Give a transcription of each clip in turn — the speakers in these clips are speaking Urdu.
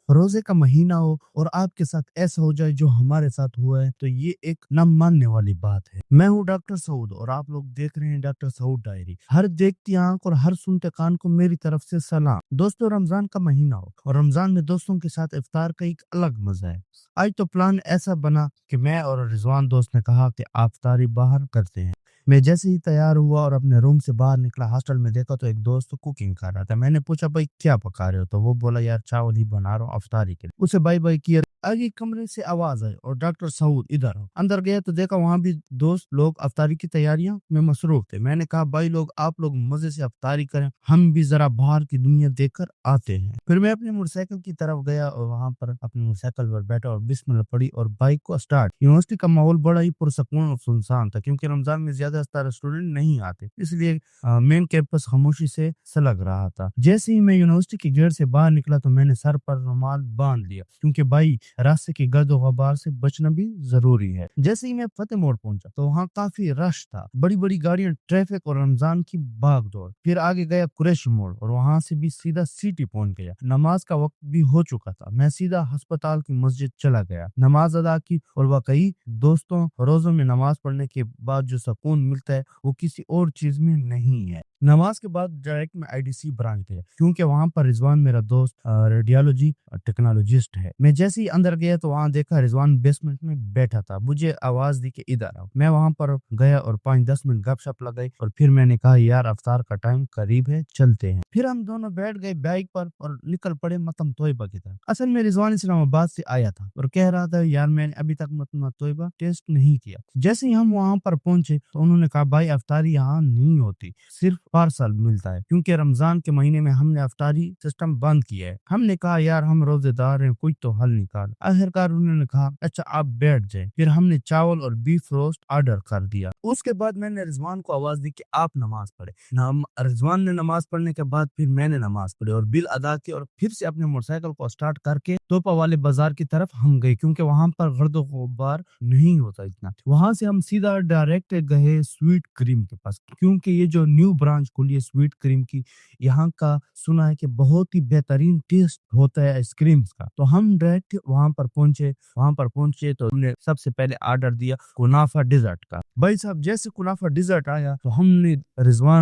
روزے کا مہینہ ہو اور آپ کے ساتھ ایسا ہو جائے جو ہمارے ساتھ ہوا ہے تو یہ ایک نہ ماننے والی بات ہے۔ میں ہوں ڈاکٹر سعود اور آپ لوگ دیکھ رہے ہیں ڈاکٹر سعود ڈائری۔ ہر دیکھتی آنکھ اور ہر سنتے کان کو میری طرف سے سلام۔ دوستو، رمضان کا مہینہ ہو اور رمضان میں دوستوں کے ساتھ افطار کا ایک الگ مزہ ہے۔ آج تو پلان ایسا بنا کہ میں اور رضوان دوست نے کہا کہ افطاری باہر کرتے ہیں۔ میں جیسے ہی تیار ہوا اور اپنے روم سے باہر نکلا، ہاسٹل میں دیکھا تو ایک دوست کوکنگ کر رہا تھا۔ میں نے پوچھا بھائی کیا پکا رہے ہو؟ تو وہ بولا یار چاول ہی بنا رہا ہوں افطاری کے لیے۔ اسے بائی بائی کیا، آگے کمرے سے آواز آئی اور ڈاکٹر سعود ادھر ہو۔ اندر گیا تو دیکھا وہاں بھی دوست لوگ افطاری کی تیاریاں میں مصروف تھے۔ میں نے کہا بھائی لوگ آپ لوگ مزے سے افطاری کریں، ہم بھی ذرا باہر کی دنیا دیکھ کر آتے ہیں۔ پھر میں اپنے موٹر سائیکل کی طرف گیا اور وہاں پر اپنے موٹر سائیکل پر بیٹھا اور بسم اللہ پڑھی اور بائک کو اسٹارٹ۔ یونیورسٹی کا ماحول بڑا ہی پرسکون اور سنسان تھا کیونکہ رمضان میں زیادہ اسٹوڈنٹ نہیں آتے، اس لیے مین کیمپس خاموشی سے سلگ رہا تھا۔ جیسے ہی میں یونیورسٹی کے گیٹ سے باہر نکلا تو میں نے سر پر رومال باندھ لیا کیونکہ بھائی راستے کی گرد و غبار سے بچنا بھی ضروری ہے۔ جیسے ہی میں فتح موڑ پہنچا تو وہاں کافی رش تھا، بڑی بڑی گاڑیاں، ٹریفک اور رمضان کی بھاگ دوڑ۔ پھر آگے گیا قریشی موڑ اور وہاں سے بھی سیدھا سٹی پہنچ گیا۔ نماز کا وقت بھی ہو چکا تھا، میں سیدھا ہسپتال کی مسجد چلا گیا، نماز ادا کی اور واقعی دوستوں، روزوں میں نماز پڑھنے کے بعد جو سکون ملتا ہے وہ کسی اور چیز میں نہیں ہے۔ نماز کے بعد ڈائریکٹ میں IDC برانچ گیا کیونکہ وہاں پر رضوان میرا دوست ریڈیولوجی ٹیکنالوجسٹ ہے۔ میں جیسے ہی اندر گیا تو وہاں دیکھا رضوان بیسمنٹ میں بیٹھا تھا۔ مجھے آواز دی کہ ادھر آؤ۔ میں وہاں پر گیا اور 5-10 منٹ گپ شپ لگائی اور پھر میں نے کہا یار افطار کا ٹائم قریب ہے، چلتے ہیں۔ پھر ہم دونوں بیٹھ گئے بائک پر اور نکل پڑے متم طیبہ کی طرف۔ اصل میں رضوان اسلام آباد سے آیا تھا اور کہہ رہا تھا یار میں نے ابھی تک متم طیبہ ٹیسٹ نہیں کیا۔ جیسے ہی ہم وہاں پر پہنچے تو انہوں نے کہا بھائی افطاری یہاں نہیں ہوتی، صرف پارسل ملتا ہے کیونکہ رمضان کے مہینے میں ہم نے افطاری سسٹم بند کیا ہے۔ ہم نے کہا یار ہم روزے دار ہیں، کوئی تو حل نکال۔ آخرکار انہوں نے کہا اچھا آپ بیٹھ جائیں۔ پھر ہم نے چاول اور بیف روسٹ آرڈر کر دیا۔ اس کے بعد میں نے رضوان کو آواز دی کہ آپ نماز پڑھے۔ رضوان نے نماز پڑھنے کے بعد پھر میں نے نماز پڑھی اور بل ادا کی اور پھر سے اپنے موٹر سائیکل کو اسٹارٹ کر کے توپا والے بازار کی طرف ہم گئے کیونکہ وہاں پر گرد و غبار نہیں ہوتا اتنا۔ وہاں سے ہم سیدھا ڈائریکٹ گئے سویٹ کریم کے پاس کیونکہ یہ جو نیو برانچ کھلی ہے سویٹ کریم کی، یہاں کا سنا ہے کہ بہت ہی بہترین ٹیسٹ ہوتا ہے آئس کریمز کا۔ تو ہم ڈائریکٹ وہاں پر پہنچے تو ہم نے سب سے پہلے آرڈر دیا کنافہ ڈیزرٹ کا۔ بھائی صاحب جیسے کنافہ ڈیزرٹ آیا تو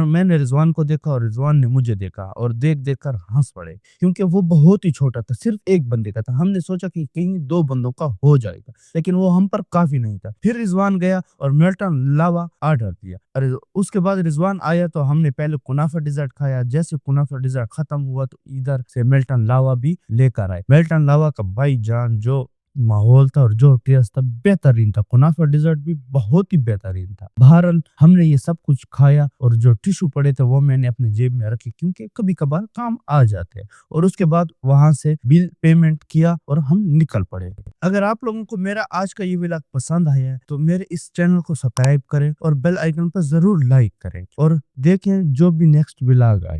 میں نے رضوان کو دیکھا اور رضوان نے مجھے دیکھا اور دیکھ کر ہنس پڑے کیونکہ وہ بہت ہی چھوٹا تھا، صرف ایک بندے کا تھا۔ ہم نے سوچا کہ کہیں 2 بندوں کا ہو جائے گا لیکن وہ ہم پر کافی نہیں تھا۔ پھر رضوان گیا اور ملٹن لاوا آرڈر دیا۔ اس کے بعد رضوان آیا تو ہم نے پہلے کنافہ ڈیزرٹ کھایا۔ جیسے کنافہ ڈیزرٹ ختم ہوا تو ادھر سے ملٹن لاوا بھی لے کر آئے۔ ملٹن لاوا کا بھائی جان جو ماحول تھا اور جو ٹیسٹ تھا بہترین تھا، کنافہ ڈیزرٹ بھی بہت ہی بہترین تھا۔ بہرحال ہم نے یہ سب کچھ کھایا اور جو ٹیشو پڑے تھے وہ میں نے اپنی جیب میں رکھے کیونکہ کبھی کبھار کام آ جاتے ہیں، اور اس کے بعد وہاں سے بل پیمنٹ کیا اور ہم نکل پڑے۔ اگر آپ لوگوں کو میرا آج کا یہ ولاگ پسند آیا ہے تو میرے اس چینل کو سبسکرائب کریں اور بیل آئیکن پر ضرور لائک کریں اور دیکھیں جو بھی نیکسٹ ولاگ آئے۔